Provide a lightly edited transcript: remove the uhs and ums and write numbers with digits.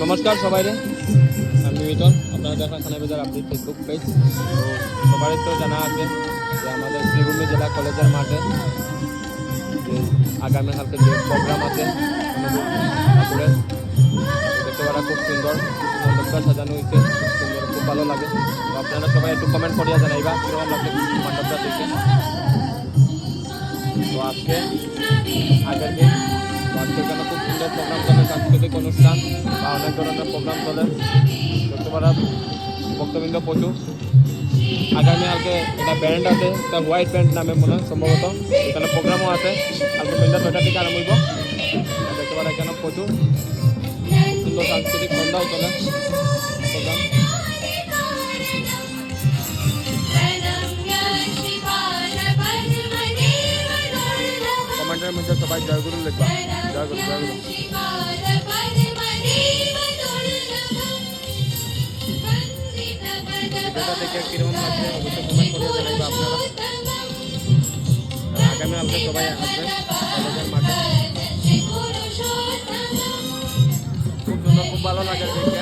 নমস্কার সবাই, আমি মিটন। আপনারা দেখেন খানাবাজার আপডেট ফেসবুক পেজ। তো সবারই তো জানা আছে যে আমাদের শ্রীভূমি জেলা কলেজের মাঠে যে আগামীকালকে যে প্রোগ্রাম আছে ঠাকুরের, দেখতে পারা খুব সুন্দর মণ্ডপটা সাজানো হয়েছে, খুব সুন্দর, খুব ভালো লাগে। তো আপনারা সবাই একটু কমেন্ট করিয়া জানাইবা কীরকম লাগছে মণ্ডপটা দেখে। তো আজকে আগের দিন আজকের জন্য খুব সুন্দর প্রোগ্রাম চলে, সাংস্কৃতিক অনুষ্ঠান বা অনেক ধরনের প্রোগ্রাম চলে। দেখতে পারা ভক্তবৃন্দ প্রচুর। আগামীকালকে একটা ব্যান্ড আছে, এটা হোয়াইট ব্যান্ড নামে মনে হয় সম্ভবত, এখানে প্রোগ্রামও আছে। কালকে সন্ধ্যা 6টা থেকে আরম্ভ হইব। দেখতে পারা এখানে প্রচুর সুন্দর সাংস্কৃতিক সন্ধ্যাও চলে প্রোগ্রাম। কমেন্টের মধ্যে সবাই জয়গুরু লিখবা, জয়গুরু জয়গুরু। ভিডিওটা দেখে কীরকম লাগছে অবশ্যই কমেন্ট করে জানাইবা আপনারা। আগামীকালকে সবাই আসবে কলেজের মাঠে। খুব সুন্দর, খুব ভালো লাগে দেখে।